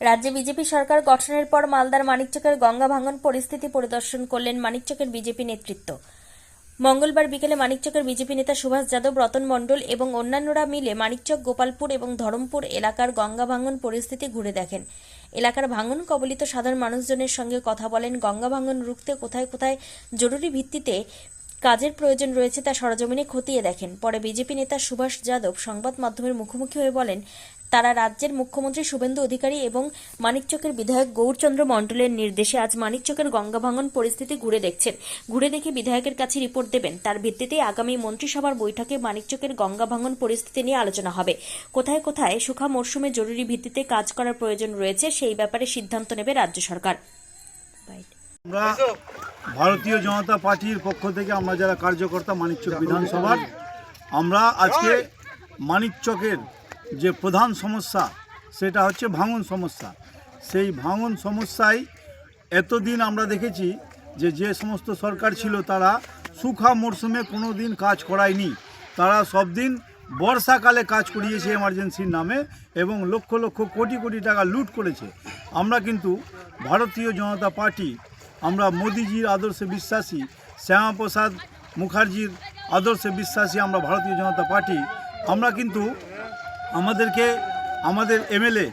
রাজ্যে বিজেপি সরকার গঠনের পর মালদার মানিকচকের গঙ্গা ভাঙন পরিস্থিতি পরিদর্শন করলেন মানিকচকের বিজেপি নেতৃত্ব। মঙ্গলবার বিকেলে মানিকচকের বিজেপি নেতা সুভাষ যাদব, রতন মণ্ডল এবং অন্যান্যরা মিলে মানিকচক, গোপালপুর এবং ধরমপুর এলাকার গঙ্গা ভাঙন পরিস্থিতি ঘুরে দেখেন। এলাকার ভাঙন কবলিত সাধারণ মানুষজনের সঙ্গে কথা বলেন। গঙ্গা ভাঙন রুখতে কোথায় কোথায় জরুরি ভিত্তিতে কাজের প্রয়োজন রয়েছে তা সরজমিনে খতিয়ে দেখেন। পরে বিজেপি নেতা সুভাষ যাদব সংবাদ মাধ্যমের মুখোমুখি হয়ে বলেন, তারা রাজ্যের মুখ্যমন্ত্রী শুভেন্দু অধিকারী এবং মানিকচকের বিধায়ক গৌরচন্দ্র মণ্ডলের নির্দেশে আজ মানিকচকের গঙ্গা ভাঙন পরিস্থিতি ঘুরে দেখছেন। ঘুরে দেখে বিধায়কের কাছে রিপোর্ট দেবেন। তার ভিত্তিতে আগামী মন্ত্রিসভার বৈঠকে মানিকচকের গঙ্গা ভাঙন পরিস্থিতি নিয়ে আলোচনা হবে। কোথায় কোথায় শুখা মরশুমে জরুরি ভিত্তিতে কাজ করার প্রয়োজন রয়েছে সেই ব্যাপারে সিদ্ধান্ত নেবে রাজ্য সরকার। আমরা ভারতীয় জনতা পার্টির পক্ষ থেকে আমরা যারা কার্যকর্তা মানিকচক বিধানসভার, আমরা আজকে মানিকচকের যে প্রধান সমস্যা সেটা হচ্ছে ভাঙন সমস্যা। সেই ভাঙন সমস্যায় এতদিন আমরা দেখেছি যে সমস্ত সরকার ছিল তারা শুখা মরশুমে কোনো দিন কাজ করায়নি। তারা সব দিন বর্ষাকালে কাজ করিয়েছে এমার্জেন্সির নামে এবং লক্ষ লক্ষ কোটি কোটি টাকা লুট করেছে। আমরা কিন্তু ভারতীয় জনতা পার্টি, আমরা মোদিজির আদর্শে বিশ্বাসী, শ্যামাপ্রসাদ মুখার্জির আদর্শে বিশ্বাসী আমরা ভারতীয় জনতা পার্টি। আমরা কিন্তু আমাদের এমএলএ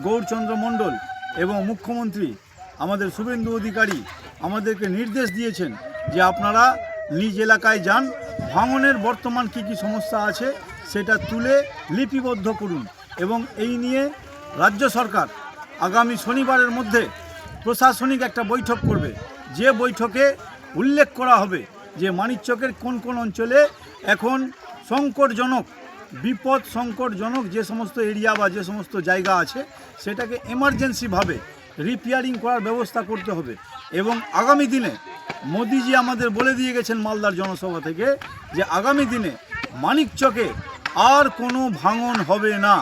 গৌরচন্দ্র মণ্ডল এবং মুখ্যমন্ত্রী আমাদের শুভেন্দু অধিকারী আমাদেরকে নির্দেশ দিয়েছেন যে আপনারা নিজ এলাকায় যান, ভাঙনের বর্তমান কী সমস্যা আছে সেটা তুলে লিপিবদ্ধ করুন। এবং এই নিয়ে রাজ্য সরকার আগামী শনিবারের মধ্যে প্রশাসনিক একটা বৈঠক করবে, যে বৈঠকে উল্লেখ করা হবে যে মানিকচকের কোন কোন অঞ্চলে এখন সংকটজনক যে সমস্ত এরিয়া বা যে সমস্ত জায়গা আছে সেটাকে এমার্জেন্সিভাবে রিপেয়ারিং করার ব্যবস্থা করতে হবে। এবং আগামী দিনে মোদিজি আমাদের বলে দিয়ে গেছেন মালদার জনসভা থেকে যে আগামী দিনে মানিকচকে আর কোনো ভাঙন হবে না,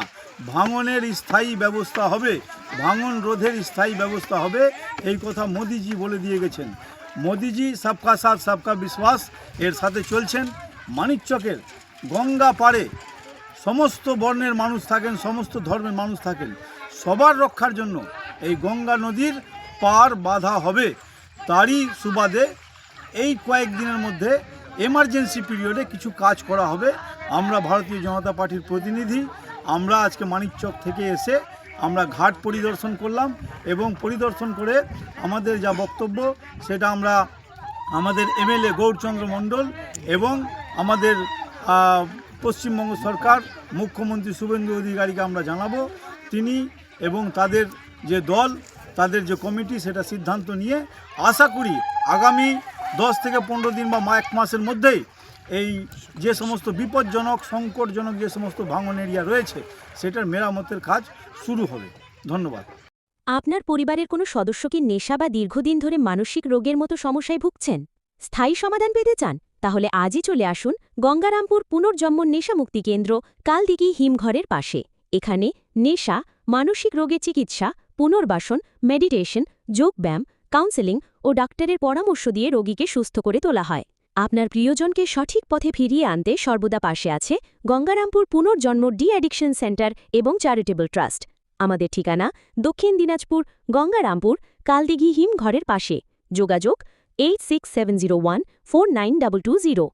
ভাঙনের স্থায়ী ব্যবস্থা হবে, ভাঙন রোধের স্থায়ী ব্যবস্থা হবে। এই কথা মোদিজি বলে দিয়ে গেছেন। মোদিজি সবকা সাথ সবকা বিশ্বাস এর সাথে চলছেন। মানিকচকের গঙ্গা পাড়ে সমস্ত বর্ণের মানুষ থাকেন, সমস্ত ধর্মের মানুষ থাকেন, সবার রক্ষার জন্য এই গঙ্গা নদীর পার বাঁধা হবে। তারই সুবাদে এই কয়েকদিনের মধ্যে এমার্জেন্সি পিরিয়ডে কিছু কাজ করা হবে। আমরা ভারতীয় জনতা পার্টির প্রতিনিধি, আমরা আজকে মানিকচক থেকে এসে আমরা ঘাট পরিদর্শন করলাম এবং পরিদর্শন করে আমাদের যা বক্তব্য সেটা আমরা আমাদের এমএলএ গৌরচন্দ্র মণ্ডল এবং আমাদের পশ্চিমবঙ্গ সরকার মুখ্যমন্ত্রী শুভেন্দু অধিকারীকে আমরা জানাবো। তিনি এবং তাদের যে দল, তাদের যে কমিটি সেটা সিদ্ধান্ত নিয়ে আশা করি আগামী 10 থেকে 15 দিন বা এক মাসের মধ্যেই এই যে সমস্ত বিপজ্জনক সংকটজনক যে সমস্ত ভাঙন এরিয়া রয়েছে সেটার মেরামতের কাজ শুরু হবে। ধন্যবাদ। আপনার পরিবারের কোনো সদস্য কি নেশা বা দীর্ঘদিন ধরে মানসিক রোগের মতো সমস্যায় ভুগছেন? স্থায়ী সমাধান পেতে চান? তাহলে আজই চলে আসুন গঙ্গারামপুর পুনর্জন্ম নেশামুক্তি কেন্দ্র, কালদিঘি হিমঘরের পাশে। এখানে নেশা, মানসিক রোগের চিকিৎসা, পুনর্বাসন, মেডিটেশন, যোগব্যায়াম, কাউন্সেলিং ও ডাক্তারের পরামর্শ দিয়ে রোগীকে সুস্থ করে তোলা হয়। আপনার প্রিয়জনকে সঠিক পথে ফিরিয়ে আনতে সর্বদা পাশে আছে গঙ্গারামপুর পুনর্জন্ম ডি অ্যাডিকশন সেন্টার এবং চ্যারিটেবল ট্রাস্ট। আমাদের ঠিকানা দক্ষিণ দিনাজপুর, গঙ্গারামপুর, কালদিঘি হিমঘরের পাশে। যোগাযোগ 8670149220।